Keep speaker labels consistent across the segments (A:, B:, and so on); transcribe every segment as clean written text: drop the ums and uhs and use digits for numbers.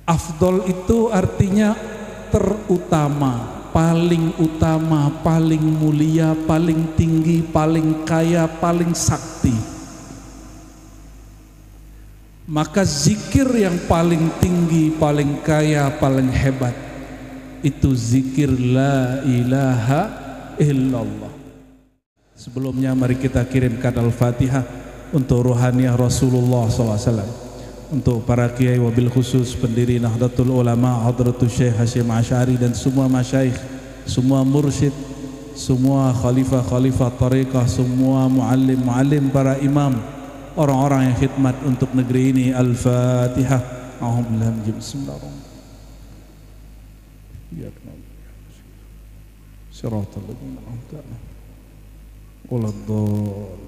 A: Afdol itu artinya terutama, paling utama, paling mulia, paling tinggi, paling kaya, paling sakti. Maka zikir yang paling tinggi, paling kaya, paling hebat itu zikir la ilaha illallah. Sebelumnya mari kita kirimkan Al-Fatihah untuk ruhaniyah Rasulullah SAW, untuk para kiai wabil khusus pendiri Nahdlatul Ulama Hadratus Syekh Hasyim Asy'ari dan semua masyayikh, semua mursyid, semua khalifah-khalifah tariqah, semua muallim-muallim, para imam, orang-orang yang khidmat untuk negeri ini. Al-Fatihah. Bismillahirrahmanirrahim. Shiratal ladzina an'amta 'alaihim waladdallin.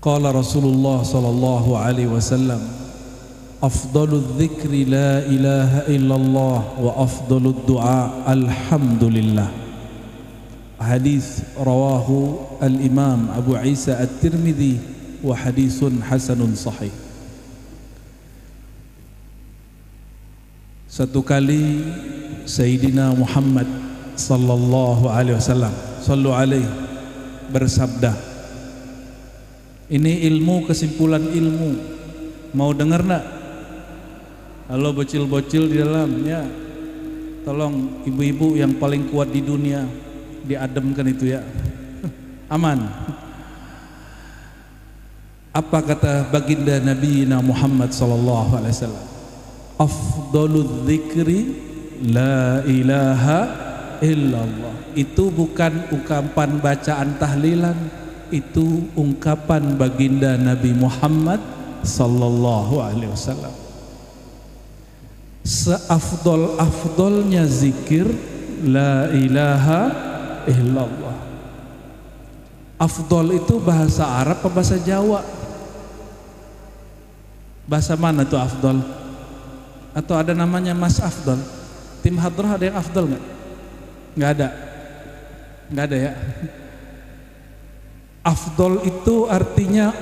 A: Qala Rasulullah sallallahu alaihi wasallam, afdaludz dzikri la ilaha illallah wa afdalud du'a alhamdulillah. Hadis rawahu al-Imam Abu Isa At-Tirmidzi wa hadisun hasanun sahih. Satu kali Sayyidina Muhammad sallallahu alaihi wasallam, sallu alaihi, bersabda, ini ilmu, kesimpulan ilmu, mau dengar nak? Halo bocil-bocil di dalamnya, tolong ibu-ibu yang paling kuat di dunia diademkan itu ya. Aman. Apa kata baginda Nabi Muhammad sallallahu alaihi wasallam? Afdaludz dzikri la ilaha illallah. Itu bukan ungkapan bacaan tahlilan, itu ungkapan baginda Nabi Muhammad sallallahu alaihi wasallam. Seafdol-afdolnya zikir la ilaha illallah. Afdol itu bahasa Arab atau bahasa Jawa? Bahasa mana tuh afdol? Atau ada namanya Mas Afdol? Tim Hadrah ada yang afdol nggak? Nggak ada. Nggak ada ya. Afdol itu artinya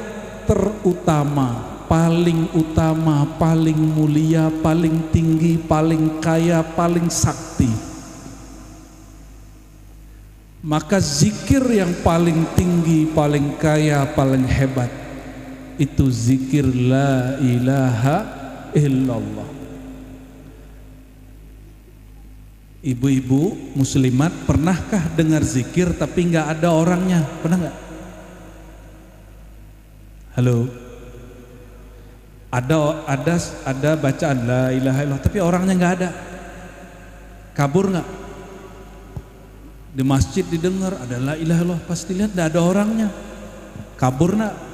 A: terutama, paling utama, paling mulia, paling tinggi, paling kaya, paling sakti. Maka zikir yang paling tinggi, paling kaya, paling hebat itu zikir la ilaha illallah. Ibu-ibu muslimat, pernahkah dengar zikir tapi nggak ada orangnya? Pernah nggak? Halo, ada bacaan la ilaha illallah tapi orangnya nggak ada. Kabur nggak? Di masjid didengar ada la ilaha illallah, pasti lihat nggak ada orangnya. Kabur nggak?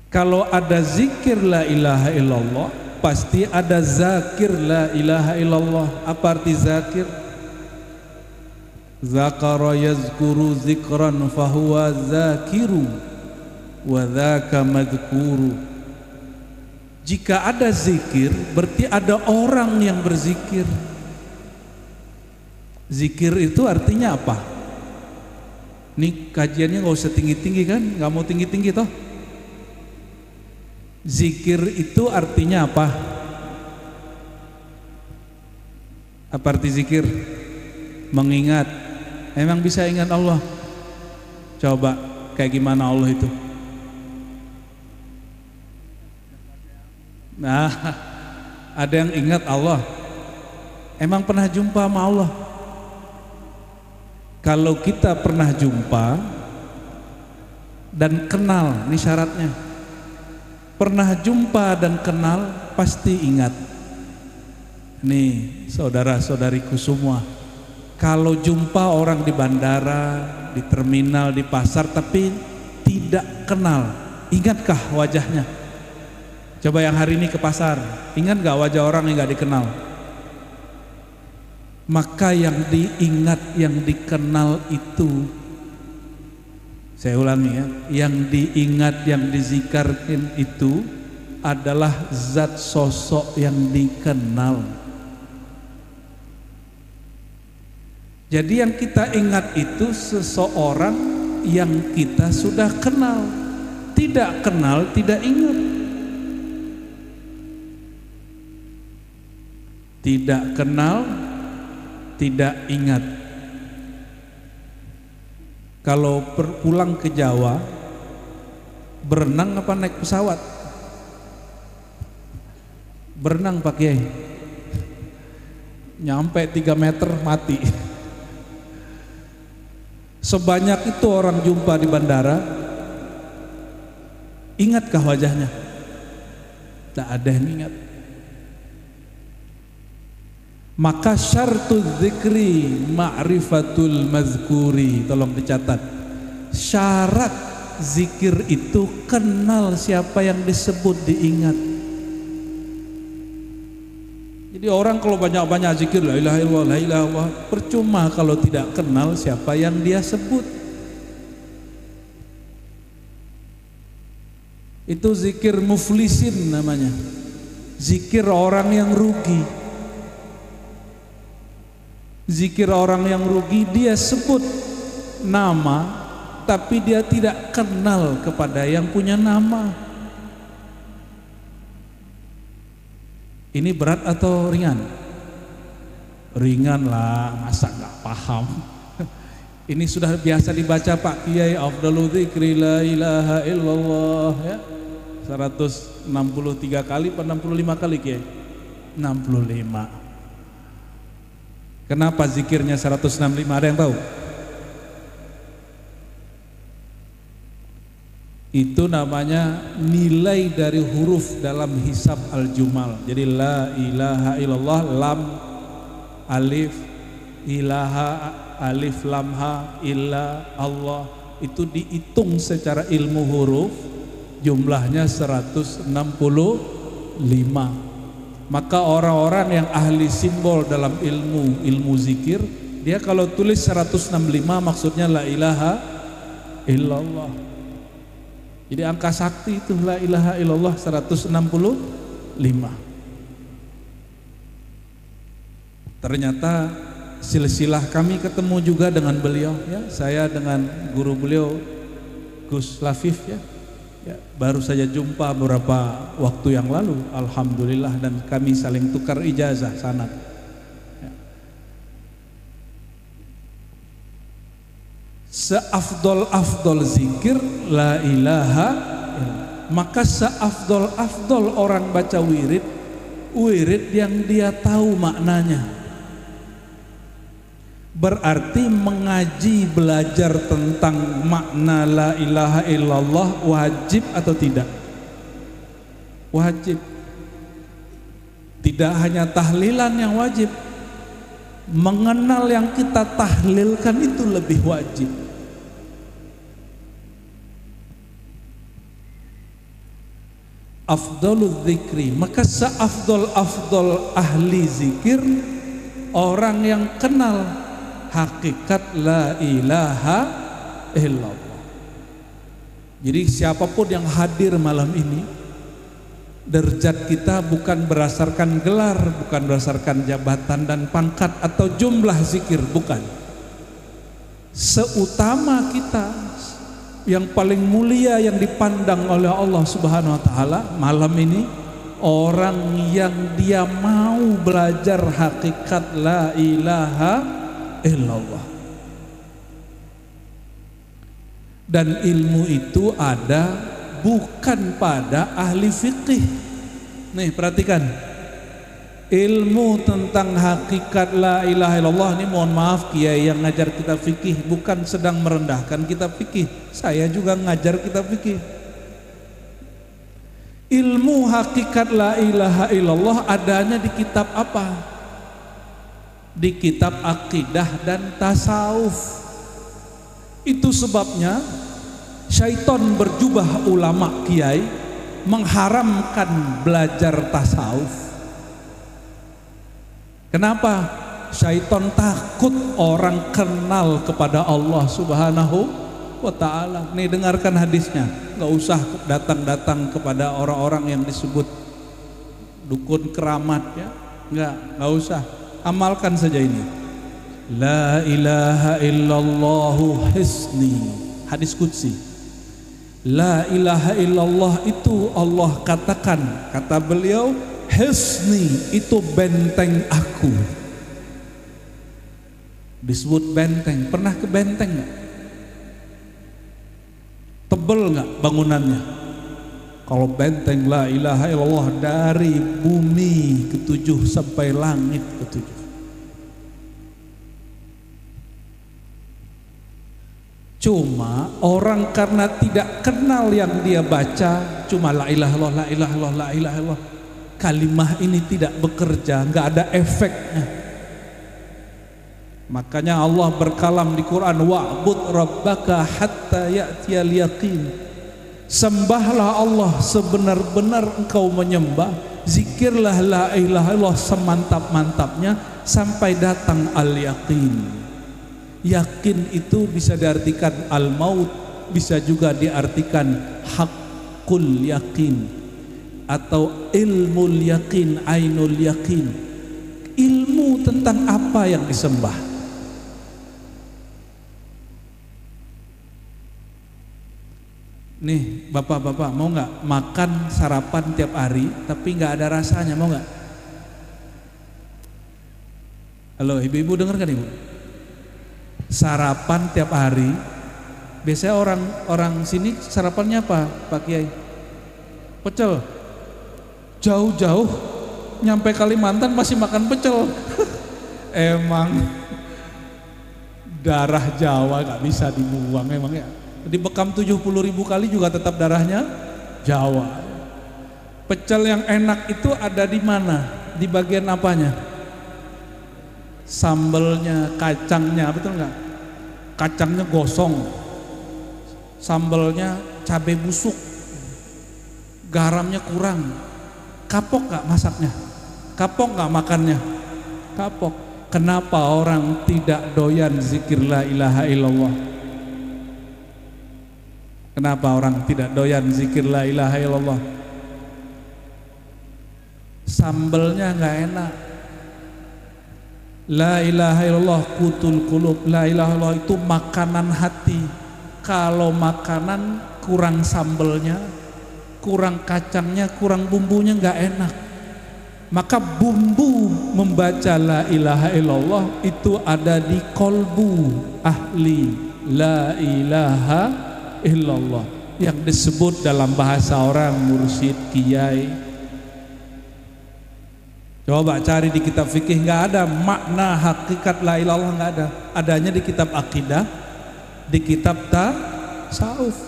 A: Kalau ada zikir la ilaha illallah, pasti ada zakir la ilaha illallah. Apa arti zakir? Zakara yazkuru zikran fahuwa zakiru wa dzaka madhkuru. Jika ada zikir berarti ada orang yang berzikir. Zikir itu artinya apa? Ini kajiannya nggak usah tinggi-tinggi kan? Nggak mau tinggi-tinggi toh? Zikir itu artinya apa? Apa arti zikir? Mengingat. Emang bisa ingat Allah? Coba kayak gimana Allah itu? Nah, ada yang ingat Allah? Emang pernah jumpa sama Allah? Kalau kita pernah jumpa dan kenal, ini syaratnya. Pernah jumpa dan kenal, pasti ingat. Nih saudara-saudariku semua, kalau jumpa orang di bandara, di terminal, di pasar, tapi tidak kenal, ingatkah wajahnya? Coba yang hari ini ke pasar, ingat gak wajah orang yang gak dikenal? Maka yang diingat, yang dikenal itu, saya ulangi ya, yang diingat, yang dizikarkan itu adalah zat sosok yang dikenal. Jadi yang kita ingat itu seseorang yang kita sudah kenal. tidak kenal, tidak ingat. Tidak kenal, tidak ingat. Kalau pulang ke Jawa, berenang apa naik pesawat? Berenang Pak Kiai. Nyampe 3 meter mati. Sebanyak itu orang jumpa di bandara, ingatkah wajahnya? Tak ada yang ingat. Maka syartu dzikri ma'rifatul mazkuri. Tolong dicatat. Syarat zikir itu kenal siapa yang disebut, diingat. Jadi orang kalau banyak-banyak zikir la ilaha illallah, la ilaha illallah, percuma kalau tidak kenal siapa yang dia sebut. Itu zikir muflisin namanya. Zikir orang yang rugi. Zikir orang yang rugi, dia sebut nama tapi dia tidak kenal kepada yang punya nama. Ini berat atau ringan? Ringan lah, masa nggak paham? Ini sudah biasa dibaca Pak Kiai, afdalu dzikri la ilaha illallah ya. 163 kali atau 65 kali Kiai? 65. Kenapa zikirnya 165? Ada yang tahu? Itu namanya nilai dari huruf dalam hisab al-jumal. Jadi la ilaha illallah, lam alif, ilaha alif lam ha, illa Allah, itu dihitung secara ilmu huruf, jumlahnya 165. Maka orang-orang yang ahli simbol dalam ilmu zikir, dia kalau tulis 165 maksudnya la ilaha illallah. Jadi angka sakti itu la ilaha illallah 165. Ternyata silsilah kami ketemu juga dengan beliau ya. Saya dengan guru beliau Gus Lafif ya. Baru saja jumpa beberapa waktu yang lalu, alhamdulillah, dan kami saling tukar ijazah sanad. Seafdol zikir la ilaha illallah. Maka seafdol orang baca wirid yang dia tahu maknanya. Berarti mengaji, belajar tentang makna la ilaha illallah wajib atau tidak? Wajib. Tidak hanya tahlilan yang wajib, mengenal yang kita tahlilkan itu lebih wajib. Afdalul zikri, maka seafdol ahli zikir orang yang kenal hakikat la ilaha illallah. Jadi siapapun yang hadir malam ini, derajat kita bukan berdasarkan gelar, bukan berdasarkan jabatan dan pangkat atau jumlah zikir, bukan. Seutama kita, yang paling mulia yang dipandang oleh Allah Subhanahu wa taala malam ini, orang yang dia mau belajar hakikat la ilaha illallah. Dan ilmu itu ada bukan pada ahli fikih. Nih perhatikan, ilmu tentang hakikat la ilaha illallah ini, mohon maaf kiai yang ngajar kita fikih bukan sedang merendahkan kita fikih, saya juga ngajar kita fikih. Ilmu hakikat la ilaha illallah adanya di kitab apa? Di kitab akidah dan tasawuf. Itu sebabnya syaitan berjubah ulama kiai mengharamkan belajar tasawuf. Kenapa? Syaitan takut orang kenal kepada Allah Subhanahu wa ta'ala. Nih dengarkan hadisnya, nggak usah datang-datang kepada orang-orang yang disebut dukun keramat ya, nggak usah, amalkan saja ini. La ilaha illallah hisni, hadis qudsi. La ilaha illallah itu Allah katakan, kata beliau, hisni itu benteng aku. Disebut benteng. Pernah ke benteng nggak? Tebel nggak bangunannya? Kalau benteng la ilaha illallah dari bumi ketujuh sampai langit ketujuh. Cuma orang karena tidak kenal yang dia baca, cuma la ilaha illallah, la ilaha illallah, la ilaha illallah. Kalimah ini tidak bekerja, nggak ada efeknya. Makanya Allah berkalam di Quran, wa'bud rabbaka hatta ya'tiyal yaqin. Sembahlah Allah sebenar-benar engkau menyembah, zikirlah la ilaha illallah semantap-mantapnya sampai datang al-yaqin. Yakin itu bisa diartikan al-maut, bisa juga diartikan haqqul yakin atau ilmul yakin, ainul yakin. Ilmu tentang apa yang disembah. Nih bapak-bapak, mau nggak makan sarapan tiap hari tapi nggak ada rasanya, mau nggak? Halo ibu-ibu, dengar kan ibu? Sarapan tiap hari, biasanya orang sini sarapannya apa Pak Kiai? Pecel. Jauh-jauh nyampe Kalimantan masih makan pecel. Emang darah Jawa gak bisa dibuang emang ya. Dibekam 70.000 kali juga tetap darahnya Jawa. Pecel yang enak itu ada di mana? Di bagian apanya? Sambelnya, kacangnya, betul nggak? Kacangnya gosong, sambelnya cabai busuk, garamnya kurang. Kapok nggak masaknya? Kapok nggak makannya? Kapok. Kenapa orang tidak doyan zikir la ilaha illallah? Kenapa orang tidak doyan zikir la ilaha illallah? Sambelnya nggak enak. La ilaha illallah qutul qulub. La ilaha illallah itu makanan hati. Kalau makanan kurang sambelnya, kurang kacangnya, kurang bumbunya, nggak enak. Maka bumbu membaca la ilaha illallah itu ada di kolbu ahli la ilaha illallah, yang disebut dalam bahasa orang mursyid, kiai. Coba cari di kitab fikih, nggak ada makna hakikat la ilaha illallah, nggak ada. Adanya di kitab akidah, di kitab tasawuf.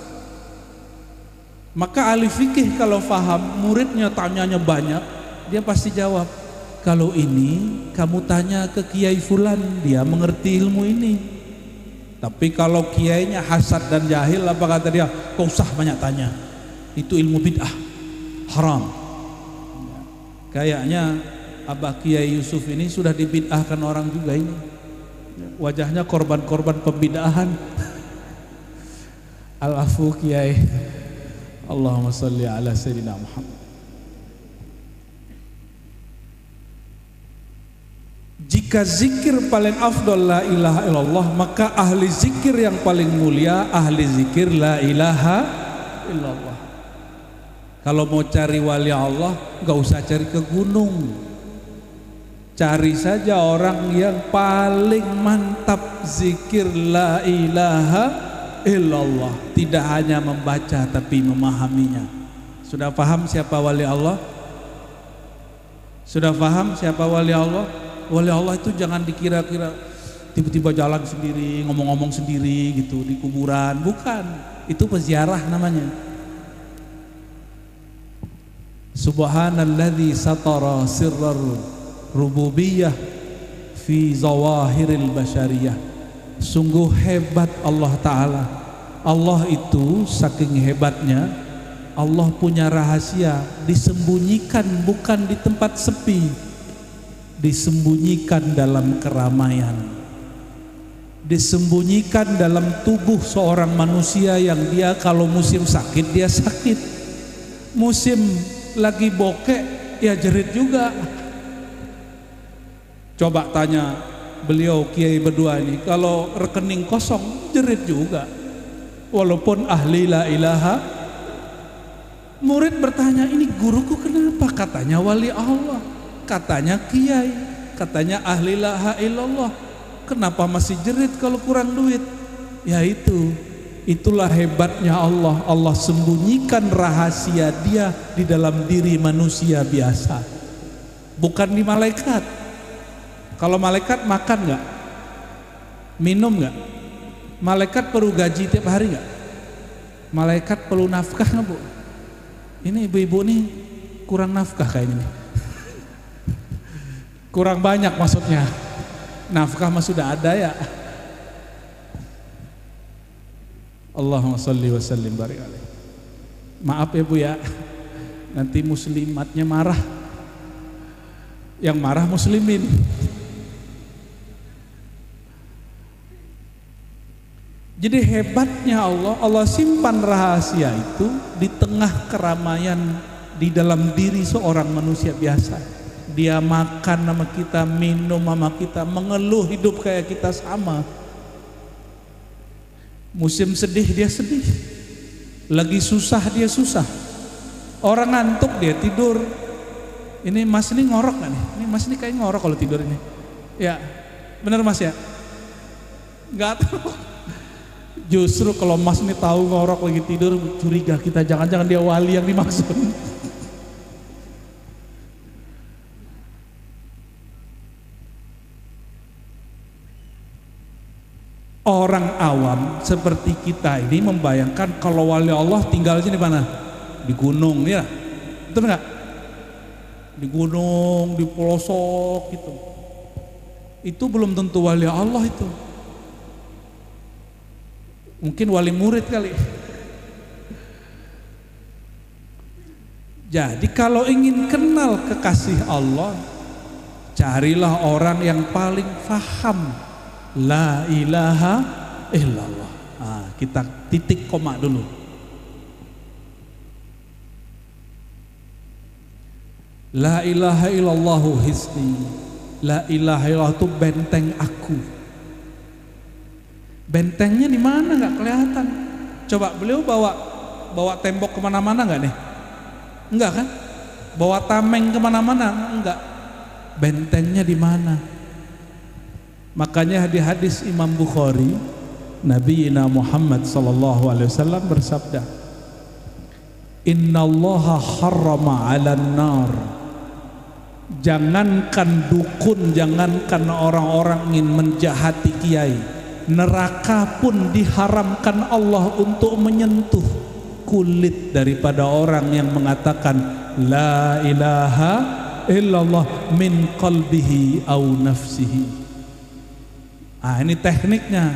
A: Maka ahli fikih kalau paham, muridnya tanyanya banyak, dia pasti jawab. Kalau ini kamu tanya ke kiai fulan, dia mengerti ilmu ini. Tapi kalau kiainya hasad dan jahil, apa kata dia? Kau usah banyak tanya, itu ilmu bid'ah, haram. Kayaknya Abah Kiai Yusuf ini sudah dibid'ahkan orang juga ini. Wajahnya korban-korban pembid'ahan. Al-afu Kiai. Allahumma salli ala sayyidina Muhammad. Jika zikir paling afdal la ilaha illallah, maka ahli zikir yang paling mulia ahli zikir la ilaha illallah. Kalau mau cari wali Allah, gak usah cari ke gunung. Cari saja orang yang paling mantap zikir la ilaha illallah. Tidak hanya membaca tapi memahaminya. Sudah paham siapa wali Allah? Sudah paham siapa wali Allah? Wali Allah itu jangan dikira-kira tiba-tiba jalan sendiri, ngomong-ngomong sendiri gitu di kuburan. Bukan, itu peziarah namanya. Subhanalladzi satara sirrar rububiyah fi zawahiril basyariyah. Sungguh hebat Allah Ta'ala. Allah itu saking hebatnya, Allah punya rahasia disembunyikan bukan di tempat sepi, disembunyikan dalam keramaian, disembunyikan dalam tubuh seorang manusia yang dia kalau musim sakit dia sakit, musim lagi bokek ya jerit juga. Coba tanya beliau kiai berdua ini, kalau rekening kosong jerit juga. walaupun ahli la ilaha. Murid bertanya, ini guruku kenapa? Katanya wali Allah, katanya kiai, katanya ahli la ilaha illallah, kenapa masih jerit kalau kurang duit? Ya itulah hebatnya Allah. Allah sembunyikan rahasia Dia di dalam diri manusia biasa, bukan di malaikat. Kalau malaikat makan nggak? Minum nggak? Malaikat perlu gaji tiap hari nggak? Malaikat perlu nafkah nggak, Bu? Ini ibu-ibu nih kurang nafkah kayaknya nih. Kurang banyak maksudnya. Nafkah mah sudah ada ya. Allahumma sholli wa sallim barik alaih. Maaf ya Bu ya, nanti muslimatnya marah. Yang marah muslimin. Jadi hebatnya Allah simpan rahasia itu di tengah keramaian di dalam diri seorang manusia biasa. Dia makan sama kita, minum sama kita, mengeluh hidup kayak kita sama. Musim sedih dia sedih, lagi susah dia susah. Orang ngantuk dia tidur. Ini Mas ini ngorok gak nih? Ini Mas ini kayak ngorok kalau tidur ini. Ya, bener Mas ya? Gak tahu. Justru kalau Mas ini tahu ngorok lagi tidur, curiga kita, jangan-jangan dia wali yang dimaksud. Orang awam seperti kita ini membayangkan kalau wali Allah tinggalnya di mana? Di gunung, ya, betul nggak? Di gunung, di pelosok gitu. Itu belum tentu wali Allah itu. Mungkin wali murid kali. Jadi kalau ingin kenal kekasih Allah, carilah orang yang paling faham la ilaha illallah. Nah, kita titik koma dulu. La ilaha illallahu hisni. La ilaha illallah itu benteng aku. Bentengnya di mana nggak kelihatan. Coba beliau bawa tembok kemana-mana nggak nih? Enggak kan? Bawa tameng kemana-mana? Enggak. Bentengnya di mana? Makanya di hadis Imam Bukhari, Nabi Muhammad SAW bersabda, Innallaha harrama 'alan nar. Jangankan dukun, jangankan orang-orang ingin menjahati kiai, neraka pun diharamkan Allah untuk menyentuh kulit daripada orang yang mengatakan la ilaha illallah min qalbihi au nafsihi. Ini tekniknya.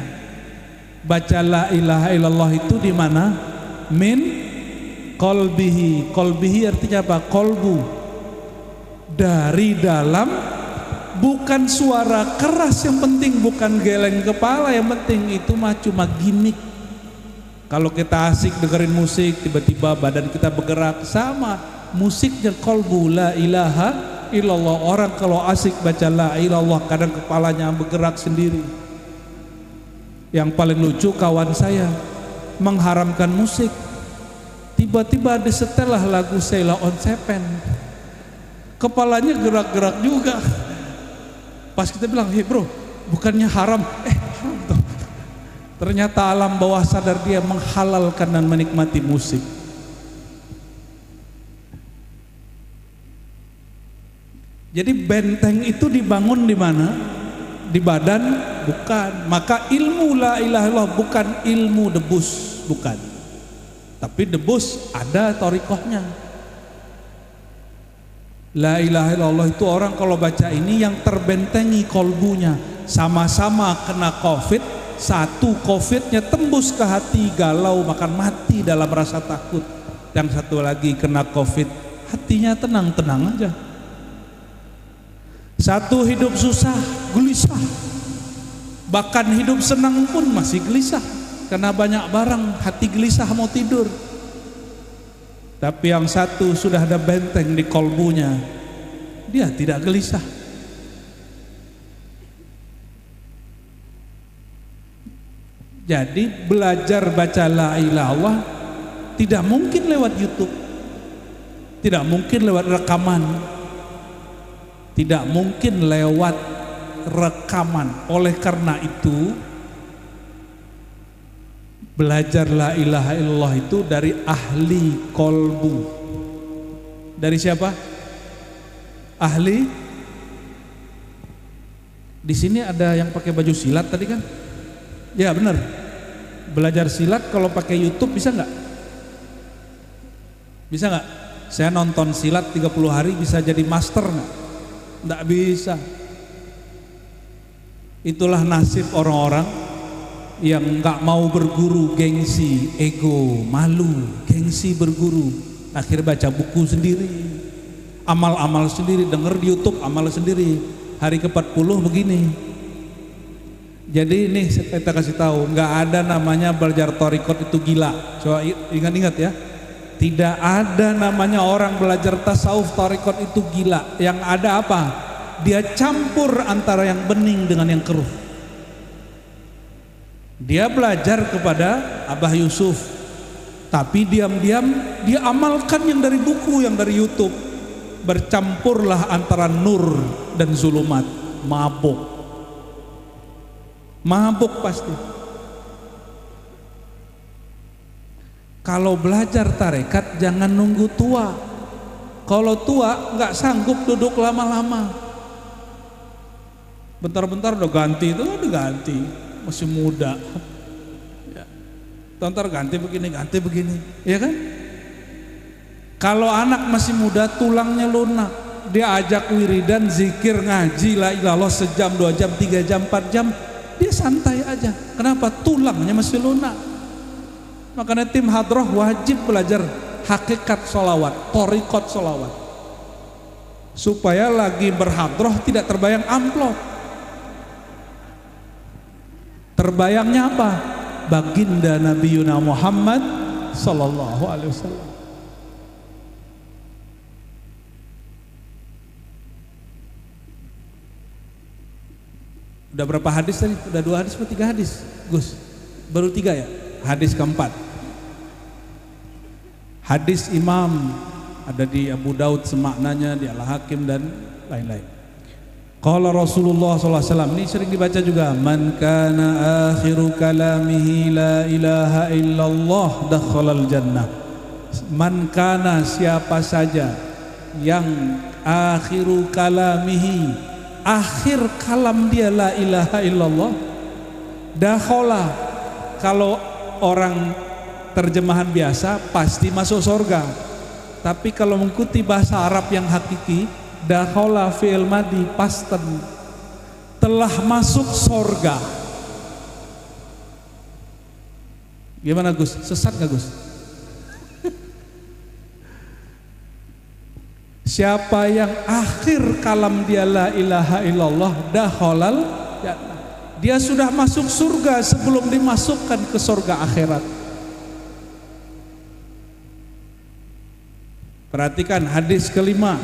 A: Baca la ilaha illallah itu di mana? Min qalbihi. Qalbihi artinya apa? Kolbu. Dari dalam. Bukan suara keras yang penting, bukan geleng kepala yang penting, itu mah cuma gimmick. Kalau kita asik dengerin musik, tiba-tiba badan kita bergerak, sama musiknya kolbu la ilaha illallah. Orang kalau asik baca la ilallah, kadang kepalanya bergerak sendiri. Yang paling lucu kawan saya mengharamkan musik, tiba-tiba disetelah lagu Sheila on Seven, kepalanya gerak-gerak juga. Pas kita bilang, hei bro, bukannya haram? Haram tuh. Ternyata alam bawah sadar dia menghalalkan dan menikmati musik. Jadi benteng itu dibangun di mana? Di badan? Bukan. Maka ilmu la ilaha illallah bukan ilmu debus, bukan. Tapi debus ada thariqahnya. La ilaha illallah itu orang kalau baca ini yang terbentengi kolbunya. Sama-sama kena covid, satu covidnya tembus ke hati, galau makan mati dalam rasa takut. Yang satu lagi kena covid, hatinya tenang-tenang aja. Satu hidup susah, gelisah. Bahkan hidup senang pun masih gelisah, karena banyak barang, hati gelisah mau tidur. Tapi yang satu sudah ada benteng di kolbunya, dia tidak gelisah. Jadi belajar baca la ilaha illallah tidak mungkin lewat YouTube, tidak mungkin lewat rekaman, tidak mungkin lewat rekaman. Oleh karena itu belajar la ilaha illallah itu dari ahli kolbu. Dari siapa? Ahli. Di sini ada yang pakai baju silat tadi kan? Ya benar. Belajar silat kalau pakai YouTube bisa nggak? Bisa nggak? Saya nonton silat 30 hari bisa jadi master nggak? Nggak bisa. Itulah nasib orang-orang yang nggak mau berguru, gengsi, ego, malu, gengsi berguru. Akhir baca buku sendiri, amal-amal sendiri, denger di YouTube amal sendiri. Hari ke-40 begini. Jadi ini kita kasih tahu, nggak ada namanya belajar thariqat itu gila. Coba ingat-ingat ya. Tidak ada namanya orang belajar tasawuf thariqat itu gila. Yang ada apa? Dia campur antara yang bening dengan yang keruh. Dia belajar kepada Abah Yusuf, tapi diam-diam dia amalkan yang dari buku, yang dari YouTube. Bercampurlah antara nur dan zulumat. Mabuk pasti. Kalau belajar tarekat jangan nunggu tua. Kalau tua nggak sanggup duduk lama-lama. Bentar-bentar udah ganti, itu udah ganti, masih muda. Ya. Bentar ganti begini, ya kan? Kalau anak masih muda tulangnya lunak, dia ajak wiridan, zikir, ngaji la ilaha illallah sejam, 2 jam, 3 jam, 4 jam. Dia santai aja. Kenapa? Tulangnya masih lunak. Makanya tim hadroh wajib belajar hakikat sholawat, thariqat sholawat, supaya lagi berhadroh tidak terbayang amplop. Terbayangnya apa? Baginda Nabi Yuna Muhammad sallallahu alaihi wasallam. Udah berapa hadis tadi? Udah 2 hadis atau 3 hadis? Gus, baru 3 ya? Hadis keempat. Hadis Imam ada di Abu Daud semaknanya, di Al-Hakim dan lain-lain. Qala Rasulullah SAW, ini sering dibaca juga, man kana akhiru kalamihi la ilaha illallah dakhalal jannah. Man kana, siapa saja yang akhiru kalamihi, akhir kalam dia la ilaha illallah, dakhala, kalau orang terjemahan biasa pasti masuk surga. Tapi kalau mengikuti bahasa Arab yang hakiki, dakhala fi'il madi pasten, telah masuk surga. Gimana Gus? Sesat gak Gus? Siapa yang akhir kalam dia la ilaha illallah dakhalal jannah, dia sudah masuk surga sebelum dimasukkan ke surga akhirat. Perhatikan hadis kelima,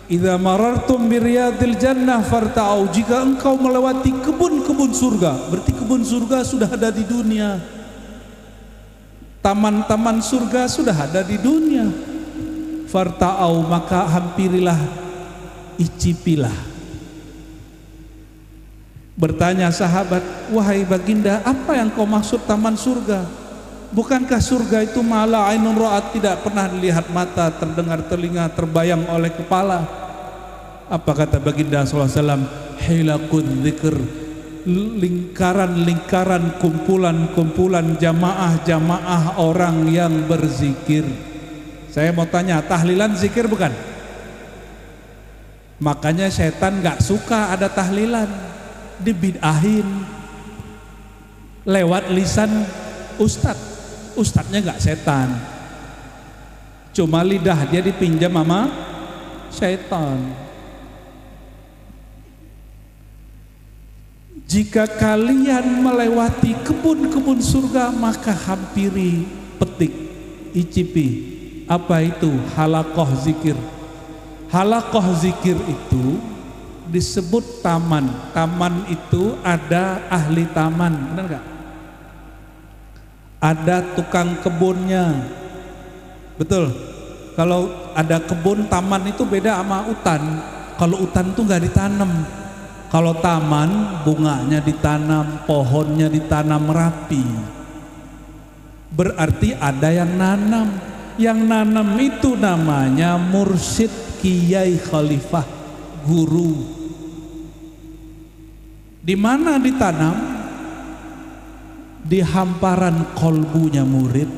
A: idza marartum biriyadil jannah farta'u, jika engkau melewati kebun-kebun surga, berarti kebun surga sudah ada di dunia, taman-taman surga sudah ada di dunia. Farta'u, maka hampirilah, icipilah. Bertanya sahabat, wahai baginda, apa yang kau maksud taman surga? Bukankah surga itu mala ainun ra'at, tidak pernah dilihat mata, terdengar telinga, terbayang oleh kepala? Apa kata baginda SAW? Hilakun dzikr, lingkaran-lingkaran, kumpulan-kumpulan, jamaah-jamaah orang yang berzikir. Saya mau tanya, tahlilan zikir bukan? Makanya setan gak suka ada tahlilan, dibid'ahin lewat lisan ustadznya gak setan, cuma lidah dia dipinjam sama setan. Jika kalian melewati kebun-kebun surga, maka hampiri, petik, icipi. Apa itu halaqah zikir? Halaqah zikir itu disebut taman. Taman itu ada ahli taman, benar gak? ada tukang kebunnya. Betul. Kalau ada kebun taman itu beda sama hutan. Kalau hutan tuh nggak ditanam. Kalau taman bunganya ditanam, pohonnya ditanam rapi. Berarti ada yang nanam. Yang nanam itu namanya mursyid, kiai, khalifah, guru. Di mana ditanam? Di hamparan kolbunya murid.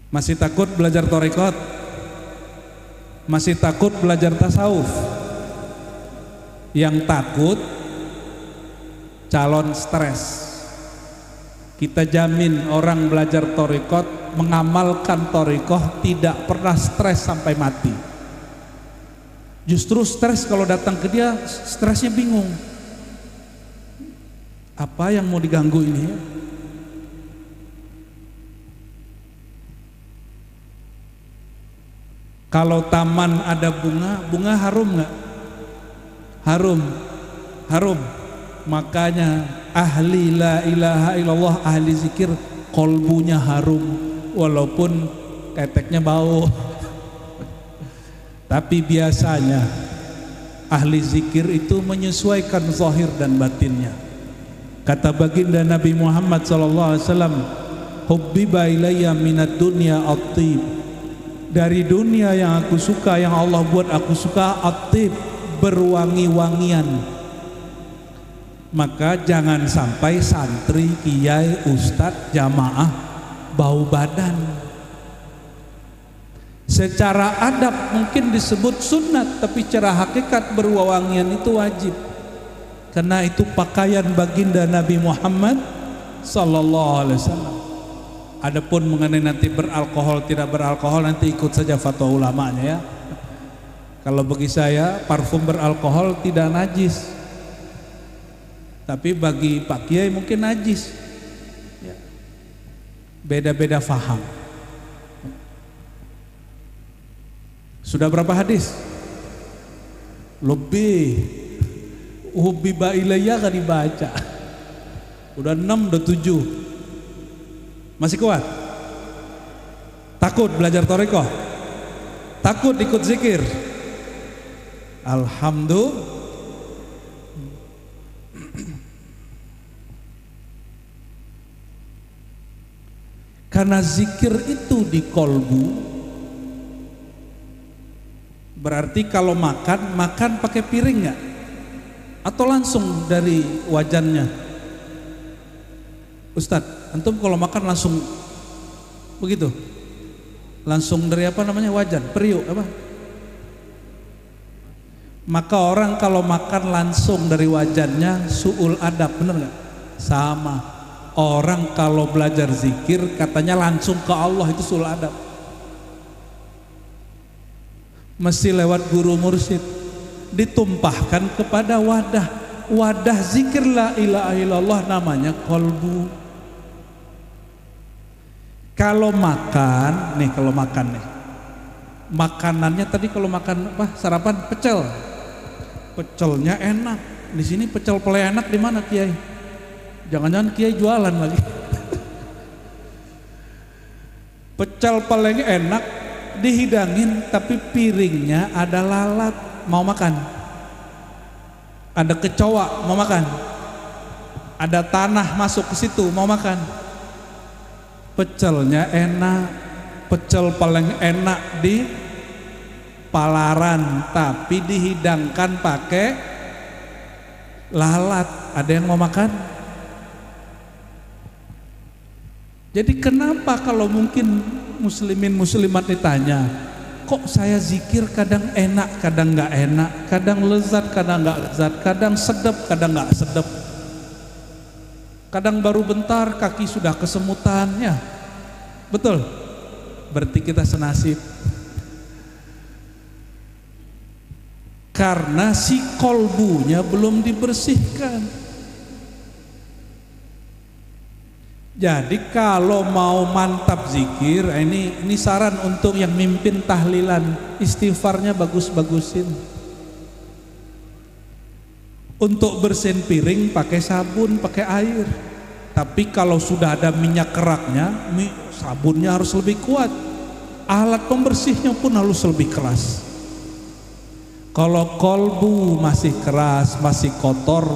A: Masih takut belajar thariqat? Masih takut belajar tasawuf? Yang takut calon stres. Kita jamin orang belajar thariqat, mengamalkan thariqah, tidak pernah stres sampai mati. Justru stres kalau datang ke dia, stresnya bingung. Apa yang mau diganggu ini ya? Kalau taman ada bunga, bunga harum nggak? Harum, harum. Makanya ahli la ilaha illallah, ahli zikir, kolbunya harum, walaupun keteknya bau. Tapi biasanya ahli zikir itu menyesuaikan zahir dan batinnya. Kata baginda Nabi Muhammad SAW, hubbiba ilayya minad dunya at-tib. Dari dunia yang aku suka, yang Allah buat aku suka, at-tib, berwangi-wangian. Maka jangan sampai santri, kiai, ustadz, jamaah bau badan. Secara adab mungkin disebut sunat, tapi secara hakikat berwangian itu wajib. Karena itu pakaian baginda Nabi Muhammad sallallahu alaihi wasallam. Adapun mengenai nanti beralkohol tidak beralkohol, nanti ikut saja fatwa ulamanya ya. Kalau bagi saya parfum beralkohol tidak najis, tapi bagi Pak Kiai mungkin najis. Beda-beda faham. Sudah berapa hadis? Lebih. Hubbiba ilayya gak dibaca. Udah 6, udah 7. Masih kuat? Takut belajar thariqah? Takut ikut zikir? Alhamdulillah. Karena zikir itu di kolbu, berarti kalau makan, makan pakai piring nggak? Atau langsung dari wajannya? Ustadz, antum kalau makan langsung begitu? Langsung dari apa namanya, wajan, periuk apa? Maka orang kalau makan langsung dari wajannya su'ul adab, bener nggak? Sama. Orang kalau belajar zikir katanya langsung ke Allah, itu su'ul adab. Mesti lewat guru mursyid, ditumpahkan kepada wadah. Wadah zikir la ilaha illallah namanya kolbu. Kalau makan nih, kalau makan nih, makanannya tadi kalau makan apa, sarapan pecel, pecelnya enak. Di sini pecel paling enak di mana Kiai? Jangan-jangan Kiai jualan lagi. Pecel paling enak dihidangin, tapi piringnya ada lalat, mau makan. Ada kecoa, mau makan. Ada tanah masuk ke situ, mau makan. Pecelnya enak, pecel paling enak di Palaran, tapi dihidangkan pakai lalat. Ada yang mau makan? Jadi kenapa kalau mungkin muslimin muslimat ditanya, kok saya zikir kadang enak, kadang nggak enak, kadang lezat, kadang nggak lezat, kadang sedap, kadang nggak sedap, kadang baru bentar kaki sudah kesemutan ya? Betul? Berarti kita senasib. Karena si kolbunya belum dibersihkan. Jadi kalau mau mantap zikir, ini saran untuk yang mimpin tahlilan, istighfarnya bagus-bagusin. Untuk bersihin piring pakai sabun, pakai air. Tapi kalau sudah ada minyak keraknya, sabunnya harus lebih kuat. Alat pembersihnya pun harus lebih keras. Kalau kolbu masih keras, masih kotor,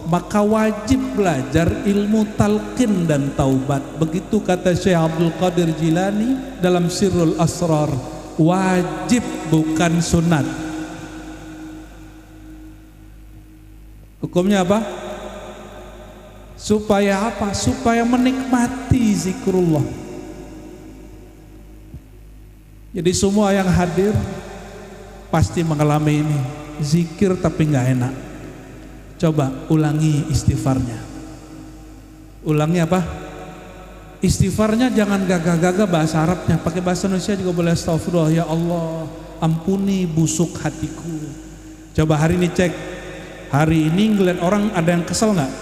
A: maka wajib belajar ilmu talqin dan taubat. Begitu kata Syekh Abdul Qadir Jilani dalam Sirrul Asrar, wajib bukan sunat. Hukumnya apa? Supaya apa? Supaya menikmati zikrullah. Jadi semua yang hadir pasti mengalami ini, zikir tapi nggak enak. Coba ulangi istighfarnya. Ulangi apa? Istighfarnya jangan gagah-gagah bahasa Arabnya, pakai bahasa Indonesia juga boleh. Astagfirullah, ya Allah, ampuni busuk hatiku. Coba hari ini cek, hari ini ngeliat orang ada yang kesel nggak?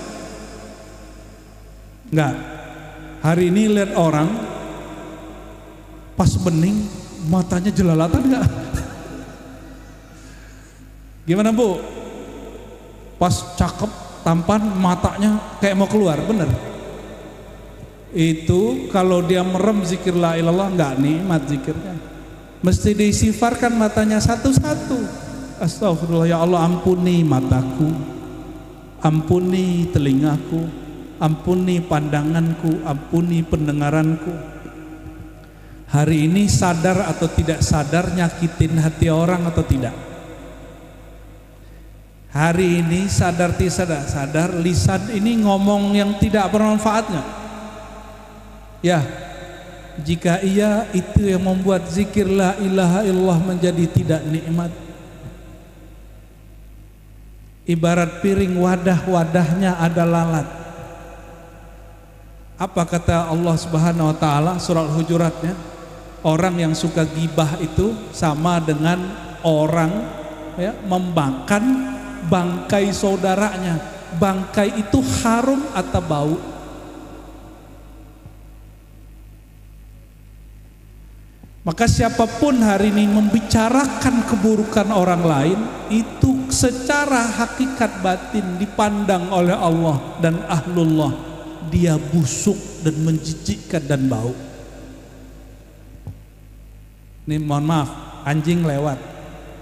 A: Nggak. Hari ini lihat orang pas bening matanya jelalatan nggak? Gimana Bu? Pas cakep tampan matanya kayak mau keluar, bener? Itu kalau dia merem zikir la ilallah nggak nikmat zikirnya. Mesti diistighfarkan matanya satu-satu. Astagfirullah, ya Allah, ampuni mataku, ampuni telingaku, ampuni pandanganku, ampuni pendengaranku. Hari ini sadar atau tidak sadar nyakitin hati orang atau tidak? Hari ini sadar tidak sadar lisan ini ngomong yang tidak bermanfaat nggak? Ya, jika iya, itu yang membuat zikir la ilaha illallah menjadi tidak nikmat. Ibarat piring wadah-wadahnya ada lalat. Apa kata Allah Subhanahu wa taala surah Al-Hujuratnya? Orang yang suka gibah itu sama dengan orang ya, membangkan bangkai saudaranya. Bangkai itu harum atau bau? Maka siapapun hari ini membicarakan keburukan orang lain, itu secara hakikat batin dipandang oleh Allah dan ahlullah, dia busuk dan menjijikkan dan bau. Ini mohon maaf, anjing lewat,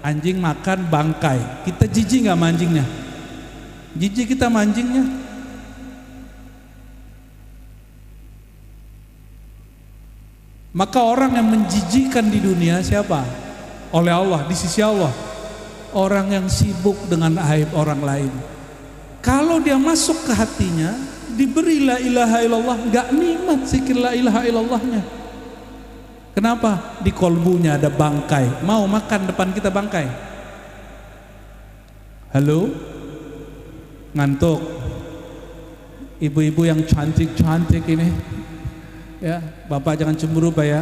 A: anjing makan bangkai, kita jijik nggak manjingnya? Jijik kita manjingnya. Maka orang yang menjijikkan di dunia siapa? Oleh Allah, di sisi Allah, orang yang sibuk dengan aib orang lain. Kalau dia masuk ke hatinya, diberi la ilaha illallah, nggak nikmat zikir la ilaha illallahnya. Kenapa? Di kolbunya ada bangkai. Mau makan depan kita bangkai? Halo? Ngantuk? Ibu-ibu yang cantik-cantik ini, ya, Bapak jangan cemburu Pak ya.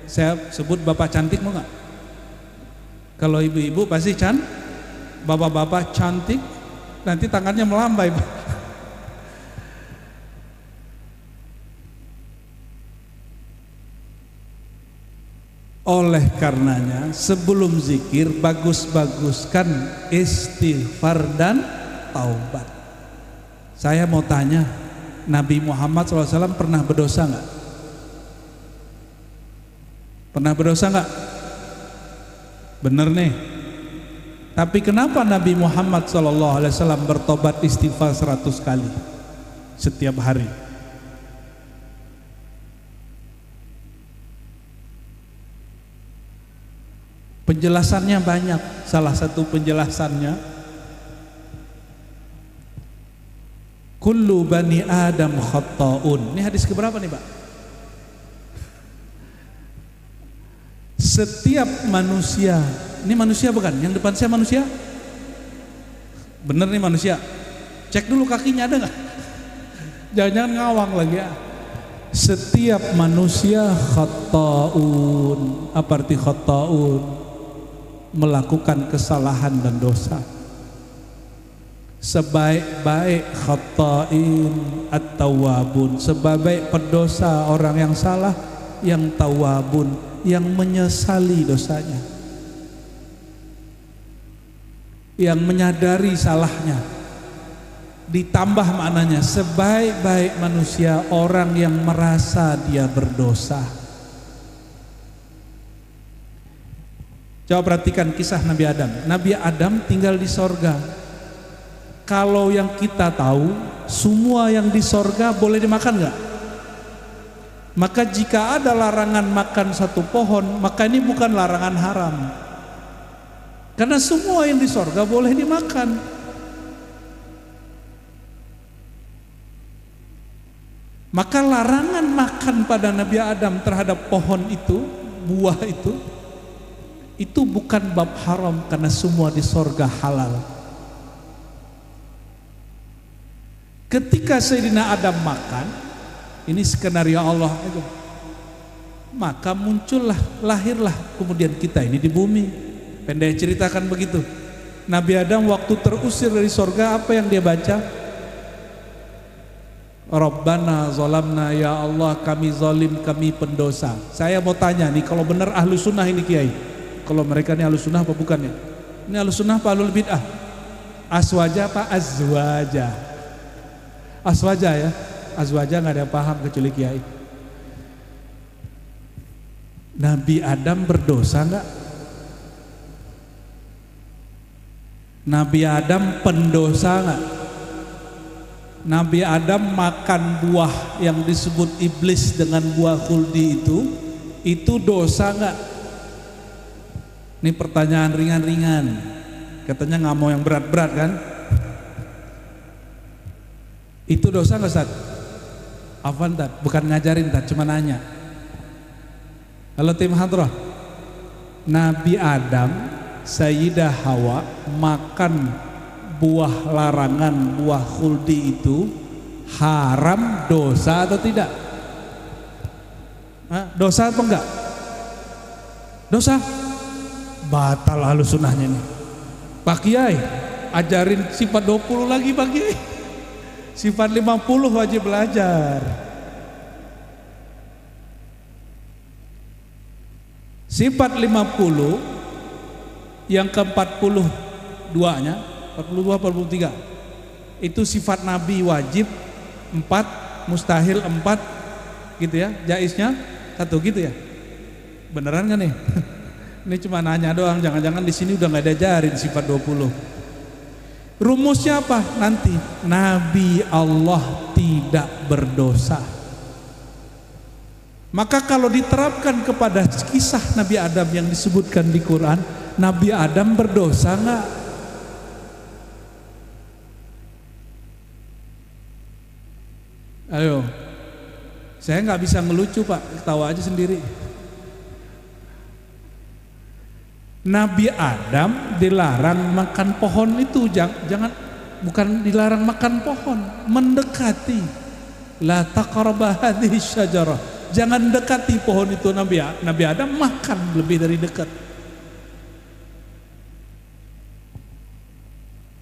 A: Saya sebut Bapak cantik mau nggak? Kalau ibu-ibu pasti bapak-bapak cantik, nanti tangannya melambai Pak. Oleh karenanya sebelum zikir bagus-baguskan istighfar dan taubat. Saya mau tanya, Nabi Muhammad SAW pernah berdosa nggak? Pernah berdosa nggak? Bener nih. Tapi kenapa Nabi Muhammad SAW bertobat istighfar 100 kali setiap hari? Penjelasannya banyak. Salah satu penjelasannya, kullu bani Adam khatta'un. Ini hadis keberapa nih Pak? Setiap manusia, ini manusia bukan? Yang depan saya manusia? Bener nih manusia. Cek dulu kakinya ada nggak? Jangan-jangan ngawang lagi ya. Setiap manusia khatta'un. Apa arti khatta'un? Melakukan kesalahan dan dosa. Sebaik-baik khatta'in at-tawwabun, sebaik pendosa orang yang salah, yang tawabun, yang menyesali dosanya. yang menyadari salahnya. Ditambah maknanya, sebaik-baik manusia orang yang merasa dia berdosa. Coba perhatikan kisah Nabi Adam. Nabi Adam tinggal di sorga. Kalau yang kita tahu, semua yang di sorga boleh dimakan nggak? Maka jika ada larangan makan satu pohon, maka ini bukan larangan haram. Karena semua yang di sorga boleh dimakan. Maka larangan makan pada Nabi Adam terhadap pohon itu, buah itu bukan bab haram, karena semua di sorga halal. Ketika Sayyidina Adam makan, ini skenario Allah itu, maka muncullah, lahirlah kemudian kita ini di bumi. Pendek ceritakan begitu. Nabi Adam waktu terusir dari sorga, apa yang dia baca? Rabbana zalamna, ya Allah kami zalim, kami pendosa. Saya mau tanya nih, kalau benar ahlu sunnah ini kiai, kalau mereka ini ahlu sunnah apa bukan ya? Ini ahlu sunnah apa ahlul bid'ah? Aswaja apa azwaja? Aswaja ya, azwaja nggak ada yang paham kecuali kiai. Nabi Adam berdosa nggak? Nabi Adam pendosa nggak? Nabi Adam makan buah yang disebut iblis dengan buah khuldi itu dosa nggak? Ini pertanyaan ringan-ringan. Katanya nggak mau yang berat-berat kan? Itu dosa nggak, Ustaz? Afwan, Tad, bukan ngajarin, Tad, cuma nanya. Halo tim hadrah. Nabi Adam, Sayyidah Hawa makan buah larangan, buah khuldi itu haram, dosa atau tidak? Dosa atau enggak? Dosa. Batal halus sunnahnya nih. Pak Kiai, ajarin sifat 20 lagi Pak Kiai. Sifat 50 wajib belajar. Sifat 50 yang ke-42-nya, 42 43. Itu sifat Nabi wajib 4, mustahil 4 gitu ya. Jaiznya 1 gitu ya. Beneran kan nih? Ini cuma nanya doang, jangan-jangan di sini udah nggak diajarin sifat 20. Rumusnya apa? Nanti Nabi Allah tidak berdosa. Maka kalau diterapkan kepada kisah Nabi Adam yang disebutkan di Quran, Nabi Adam berdosa nggak? Ayo, saya nggak bisa ngelucu Pak, ketawa aja sendiri. Nabi Adam dilarang makan pohon itu, jangan, bukan dilarang makan pohon, mendekati. La taqraba hadhihi syajarah, jangan dekati pohon itu. Nabi Adam makan lebih dari dekat.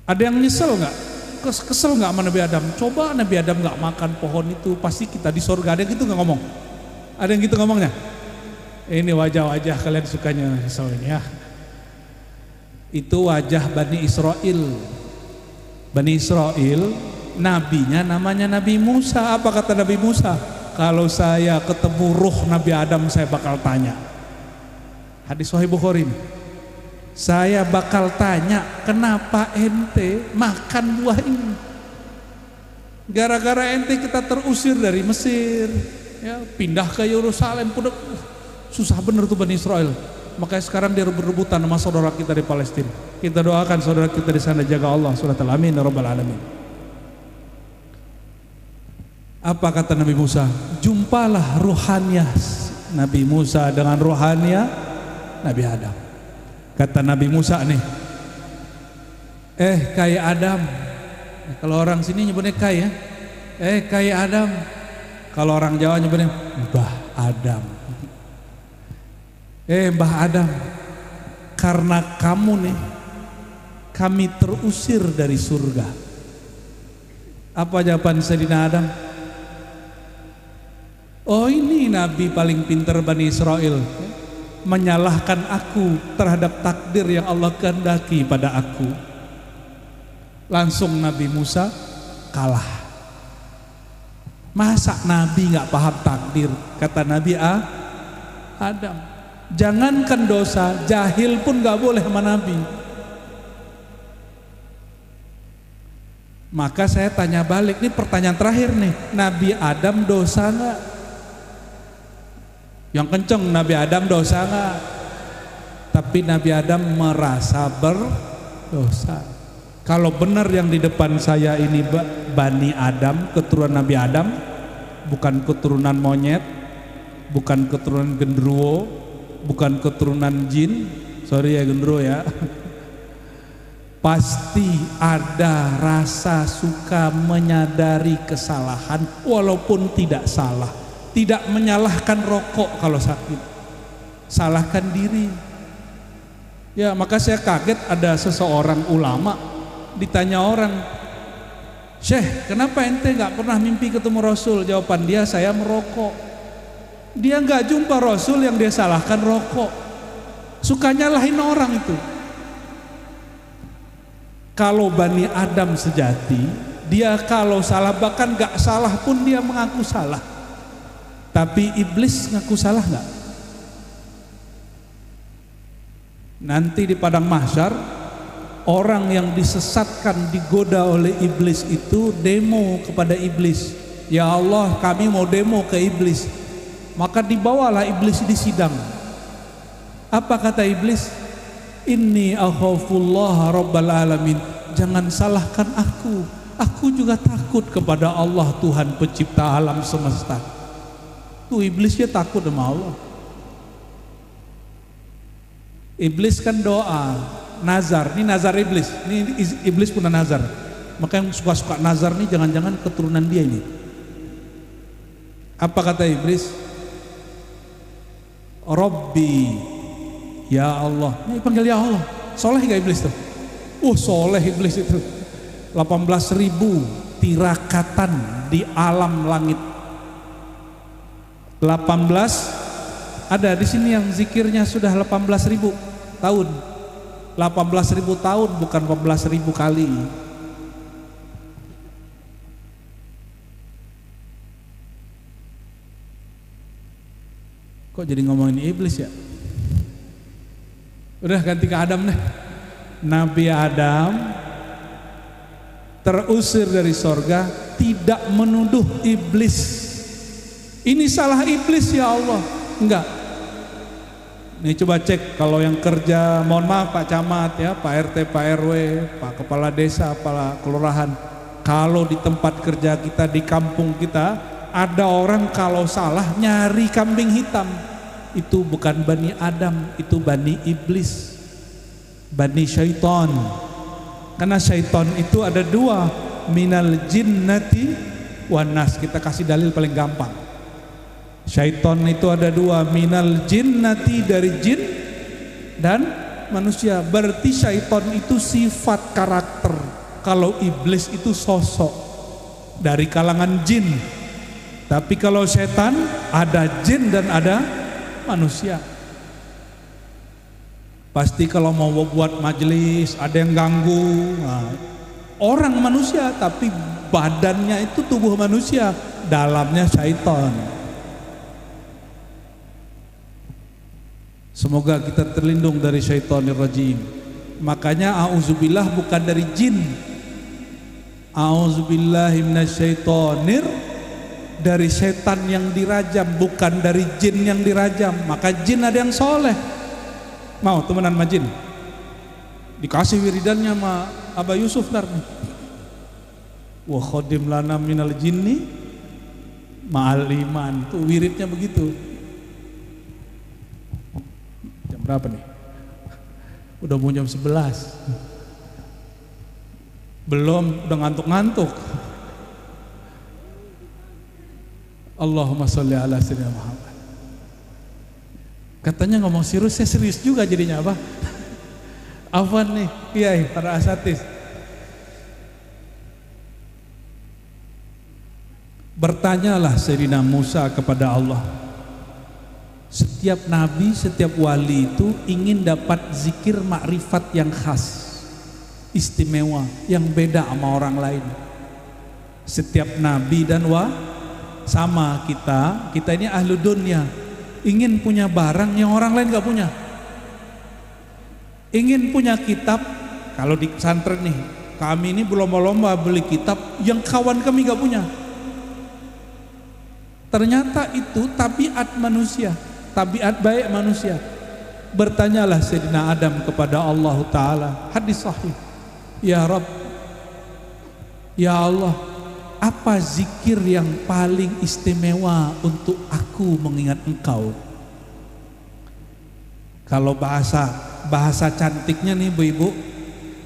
A: Ada yang nyesel nggak? Kesel nggak sama Nabi Adam? Coba Nabi Adam nggak makan pohon itu, pasti kita di surga. Ada yang gitu nggak ngomong? Ada yang gitu ngomongnya? Ini wajah-wajah kalian sukanya kesel ini ya. Itu wajah Bani Israel. Bani Israel, nabinya namanya Nabi Musa. Apa kata Nabi Musa? Kalau saya ketemu ruh Nabi Adam, saya bakal tanya. Hadis Sahih Bukhari. Saya bakal tanya, kenapa ente makan buah ini? Gara-gara ente kita terusir dari Mesir, ya, pindah ke Yerusalem. Susah bener tuh Bani Israel. Makanya sekarang dia berebutan sama saudara kita di Palestina. Kita doakan saudara kita di sana, jaga Allah SWT. Amin ya rabbal alamin. Apa kata Nabi Musa? Jumpalah ruhannya Nabi Musa dengan ruhannya Nabi Adam. Kata Nabi Musa nih, kayak Adam. Kalau orang sini nyebutnya kayak ya. Kayak Adam. Kalau orang Jawa nyebutnya Mbah Adam. Mbah Adam, karena kamu nih kami terusir dari surga. Apa jawaban Sayyidina Adam? Oh, ini Nabi paling pintar Bani Israel, menyalahkan aku terhadap takdir yang Allah kehendaki pada aku. Langsung Nabi Musa kalah. Masa Nabi nggak paham takdir? Kata Nabi Adam, jangankan dosa, jahil pun nggak boleh sama Nabi. Maka saya tanya balik, ini pertanyaan terakhir nih, Nabi Adam dosa nggak? Yang kenceng, Nabi Adam dosa nggak? Tapi Nabi Adam merasa berdosa. Kalau benar yang di depan saya ini Bani Adam, keturunan Nabi Adam, bukan keturunan monyet, bukan keturunan genderuwo, bukan keturunan jin, sorry ya genderuwo ya, pasti ada rasa suka menyadari kesalahan walaupun tidak salah. Tidak menyalahkan rokok kalau sakit, salahkan diri. Ya, maka saya kaget ada seseorang ulama ditanya orang, Syekh, kenapa ente nggak pernah mimpi ketemu Rasul? Jawaban dia, saya merokok. Dia nggak jumpa Rasul, yang dia salahkan rokok. Suka nyalahin orang itu. Kalau Bani Adam sejati, dia kalau salah, bahkan nggak salah pun dia mengaku salah. Tapi iblis ngaku salah nggak? Nanti di padang mahsyar, orang yang disesatkan, digoda oleh iblis itu demo kepada iblis. Ya Allah, kami mau demo ke iblis. Maka dibawalah iblis di sidang. Apa kata iblis? Inni akhafullah rabbal alamin. Jangan salahkan aku. Aku juga takut kepada Allah, Tuhan pencipta alam semesta. Tuh iblisnya takut sama Allah. Iblis kan doa nazar, ini nazar iblis, ini iblis punya nazar. Maka yang suka-suka nazar nih jangan-jangan keturunan dia ini. Apa kata iblis? Robbi, ya Allah. Ini panggil ya Allah. Soleh gak iblis tuh? Soleh iblis itu. 18.000 tirakatan di alam langit. 18 ada di sini yang zikirnya sudah 18.000 tahun. 18.000 tahun, bukan 14.000 kali. Kok jadi ngomongin iblis ya? Udah ganti ke Adam deh. Nabi Adam terusir dari sorga, tidak menuduh iblis. Ini salah iblis ya Allah. Enggak. Nih coba cek kalau yang kerja, mohon maaf Pak Camat ya, Pak RT, Pak RW, Pak Kepala Desa, Kepala Kelurahan. Kalau di tempat kerja kita, di kampung kita, ada orang kalau salah nyari kambing hitam. Itu bukan Bani Adam, itu Bani Iblis, Bani Syaitan. Karena syaitan itu ada dua, minal jinnati wan nas. Kita kasih dalil paling gampang. Syaitan itu ada dua, minal jinnati dari jin dan manusia. Berarti syaitan itu sifat karakter. Kalau iblis itu sosok dari kalangan jin. Tapi kalau setan ada jin dan ada manusia. Pasti kalau mau buat majelis ada yang ganggu. Nah, orang manusia tapi badannya itu tubuh manusia, dalamnya syaitan. Semoga kita terlindung dari syaitanir rajim. Makanya auzubillah bukan dari jin. Auzubillahi minasyaitonir, dari setan yang dirajam, bukan dari jin yang dirajam. Maka jin ada yang soleh. Mau temenan sama jin? Dikasih wiridannya sama Abah Yusuf ntar nih. Wa khodim lana minal jinni ma'al iman. Tuh wiridnya begitu. Jam berapa nih? Udah mau jam 11. Belum, udah ngantuk-ngantuk. Allahumma sholli ala sayyidina Muhammad. Katanya ngomong serius, saya serius juga jadinya apa? Afwan nih, kiai, para asatis. Bertanyalah Sayyidina Musa kepada Allah. Setiap nabi, setiap wali itu ingin dapat zikir makrifat yang khas. istimewa, yang beda sama orang lain. Setiap nabi dan sama kita ini ahlu dunia, ingin punya barang yang orang lain gak punya. Ingin punya kitab, kalau di pesantren nih, kami ini berlomba-lomba beli kitab yang kawan kami gak punya. Ternyata itu tabiat manusia, tabiat baik manusia. Bertanyalah Sayyidina Adam kepada Allah Ta'ala, hadis sahih, ya Rabb, ya Allah, apa zikir yang paling istimewa untuk aku mengingat Engkau? Kalau bahasa cantiknya nih Bu-ibu,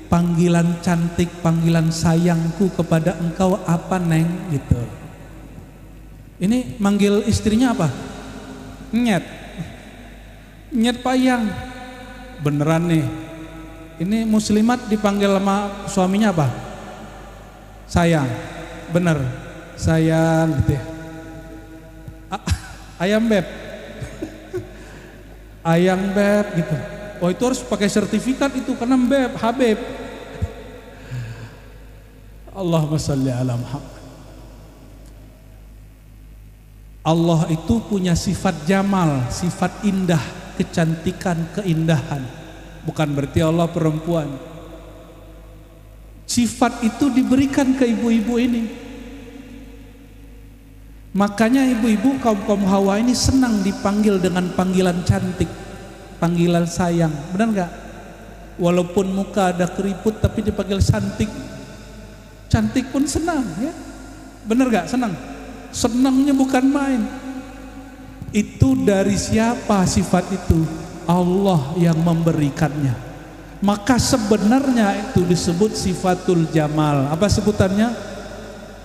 A: panggilan cantik, panggilan sayangku kepada Engkau apa Neng? Gitu. Ini manggil istrinya apa? Nyet. Nyet payang. Beneran nih. Ini muslimat dipanggil sama suaminya apa? Sayang. Bener. Sayang gitu ya. Ayam beb. Ayang beb gitu. Oh itu harus pakai sertifikat itu karena beb, Habib. Allahumma sholli ala Muhammad. Allah itu punya sifat jamal, sifat indah, kecantikan, keindahan. Bukan berarti Allah perempuan. Sifat itu diberikan ke ibu-ibu ini. Makanya ibu-ibu kaum Hawa ini senang dipanggil dengan panggilan cantik, panggilan sayang. Benar gak? Walaupun muka ada keriput tapi dipanggil cantik, cantik pun senang ya. Benar gak? Senang. Senangnya bukan main. Itu dari siapa sifat itu? Allah yang memberikannya. Maka sebenarnya itu disebut sifatul jamal. Apa sebutannya?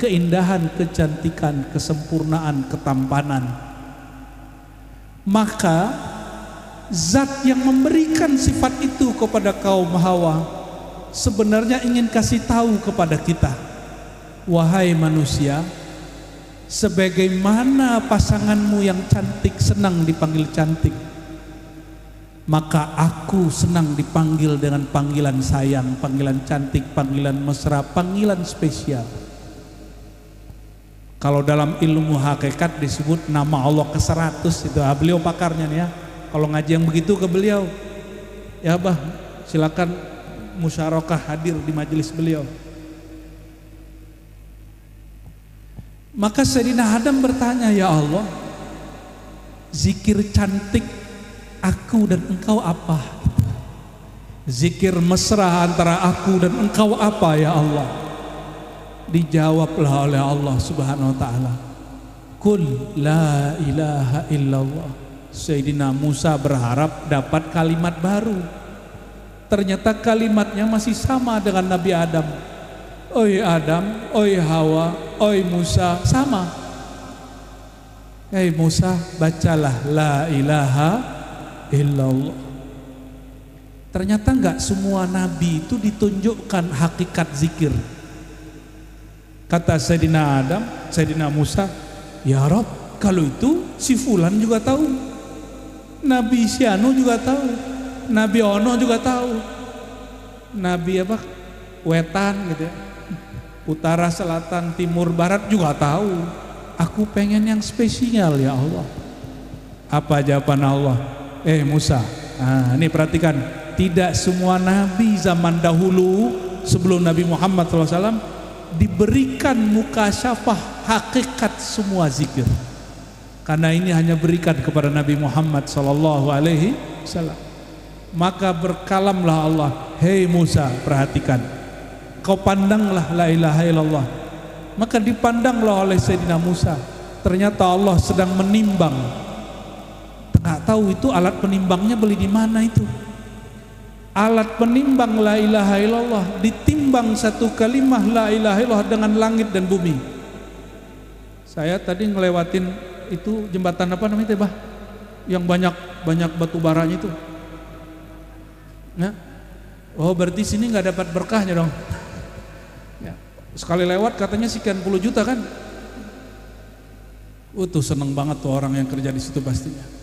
A: Keindahan, kecantikan, kesempurnaan, ketampanan. Maka zat yang memberikan sifat itu kepada kaum Hawa sebenarnya ingin kasih tahu kepada kita, wahai manusia, sebagaimana pasanganmu yang cantik senang dipanggil cantik, maka aku senang dipanggil dengan panggilan sayang, panggilan cantik, panggilan mesra, panggilan spesial. Kalau dalam ilmu hakikat disebut nama Allah ke-100 itu. Beliau pakarnya nih ya. Kalau ngaji yang begitu ke beliau, ya Abah silakan musyarakah hadir di majelis beliau. Maka Sayyidina Adam bertanya, ya Allah, zikir cantik aku dan engkau apa? Zikir mesra antara aku dan engkau apa ya Allah? Dijawablah oleh Allah Subhanahu wa taala, Qul la ilaha illallah. Sayyidina Musa berharap dapat kalimat baru. Ternyata kalimatnya masih sama dengan Nabi Adam. Oi Adam, oi Hawa, oi Musa, sama. Hei Musa, bacalah la ilaha illallah. Ternyata enggak semua nabi itu ditunjukkan hakikat zikir. Kata Sayyidina Adam, Sayyidina Musa, ya Rabb, kalau itu si Fulan juga tahu, Nabi Sianu juga tahu, Nabi Ono juga tahu, Nabi apa? Wetan gitu ya, utara, selatan, timur, barat juga tahu. Aku pengen yang spesial ya Allah. Apa jawaban Allah? Musa, nah ini perhatikan, tidak semua nabi zaman dahulu sebelum Nabi Muhammad SAW diberikan mukasyafah hakikat semua zikir, karena ini hanya berikan kepada Nabi Muhammad SAW. Maka berkalamlah Allah, hei Musa, perhatikan, kau pandanglah la ilaha illallah. Maka dipandanglah oleh Sayyidina Musa. Ternyata Allah sedang menimbang. Nggak tahu itu alat penimbangnya beli di mana itu. Alat penimbang la ilaha illallah, ditimbang satu kalimah la ilaha illallah dengan langit dan bumi. Saya tadi ngelewatin itu jembatan apa namanya Bah? Yang banyak batu baranya itu. Nah, oh berarti sini nggak dapat berkahnya dong. Ya, sekali lewat katanya sekian puluh juta kan? Tuh seneng banget tuh orang yang kerja di situ pastinya.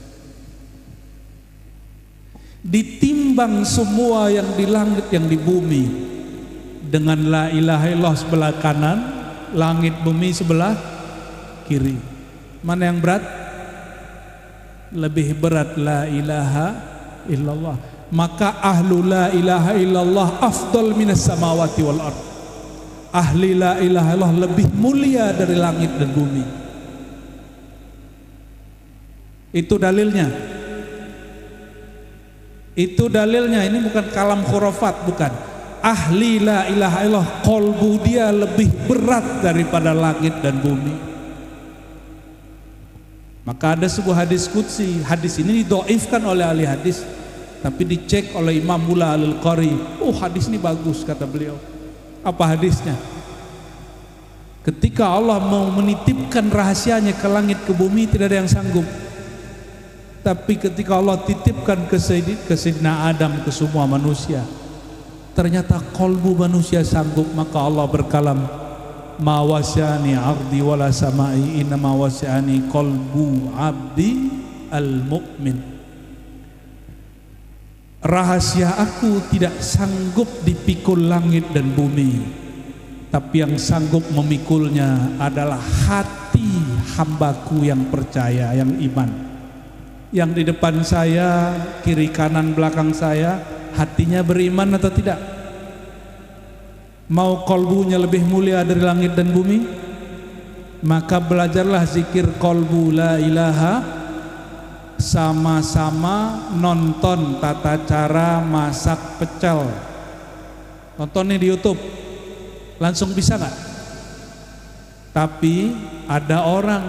A: Ditimbang semua yang di langit yang di bumi. Dengan la ilaha illallah sebelah kanan, langit bumi sebelah kiri. Mana yang berat? Lebih berat la ilaha illallah. Maka ahlu la ilaha illallah afdal minas samawati wal ard. Ahli la ilaha illallah lebih mulia dari langit dan bumi. Itu dalilnya. Itu dalilnya. Ini bukan kalam khurafat, bukan. Ahli la ilaha illallah, qalbu dia lebih berat daripada langit dan bumi. Maka ada sebuah hadis qudsi. Hadis ini didoifkan oleh ahli hadis, tapi dicek oleh Imam Mula Al-Qari. Oh, hadis ini bagus, kata beliau. Apa hadisnya? Ketika Allah mau menitipkan rahasianya ke langit ke bumi, tidak ada yang sanggup. Tapi ketika Allah titipkan ke Sayyidina Adam, ke semua manusia, ternyata kolbu manusia sanggup. Maka Allah berkalam, ma wasi'ani ardi wala samai, innama wasi'ani qalbu abdi al-mu'min. Rahasia aku tidak sanggup dipikul langit dan bumi, tapi yang sanggup memikulnya adalah hati hambaku yang percaya, yang iman. Yang di depan saya, kiri kanan belakang saya, hatinya beriman atau tidak? Mau kolbunya lebih mulia dari langit dan bumi? Maka belajarlah zikir kolbu la ilaha, sama-sama nonton tata cara masak pecel. Nonton nih di YouTube, langsung bisa nggak? Tapi ada orang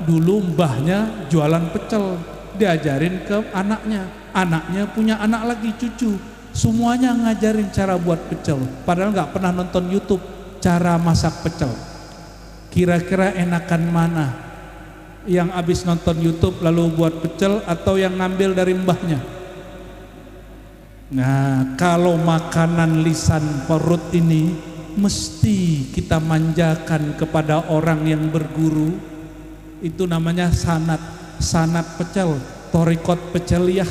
A: dulu mbahnya jualan pecel, diajarin ke anaknya, anaknya punya anak lagi, cucu, semuanya ngajarin cara buat pecel, padahal nggak pernah nonton YouTube cara masak pecel. Kira-kira enakan mana? Yang habis nonton YouTube lalu buat pecel, atau yang ngambil dari mbahnya? Nah, kalau makanan lisan perut ini mesti kita manjakan kepada orang yang berguru. Itu namanya sanat pecel, torikot peceliyah.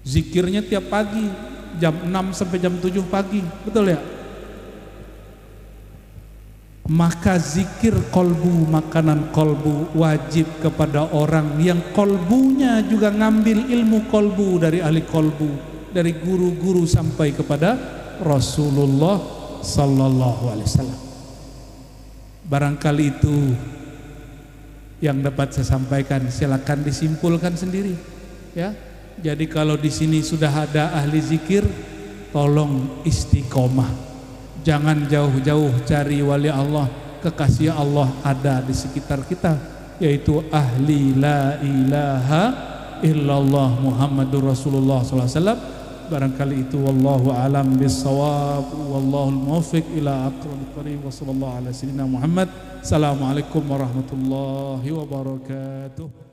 A: Zikirnya tiap pagi jam 6 sampai jam 7 pagi, betul ya? Maka zikir kolbu, makanan kolbu wajib kepada orang yang kolbunya juga ngambil ilmu kolbu dari ahli kolbu, dari guru-guru sampai kepada Rasulullah Sallallahu Alaihi Wasallam. Barangkali itu yang dapat saya sampaikan. Silakan disimpulkan sendiri, ya. Jadi kalau di sini sudah ada ahli zikir, tolong istiqomah. Jangan jauh-jauh cari wali Allah, kekasih Allah ada di sekitar kita, yaitu ahli la ilaha illallah Muhammadur Rasulullah SAW. Barangkali itu, wallahu alam bissawab, wallahul muwaffiq ila aqrabit thariq, wa sallallahu ala sayyidina Muhammad. Assalamualaikum warahmatullahi wabarakatuh.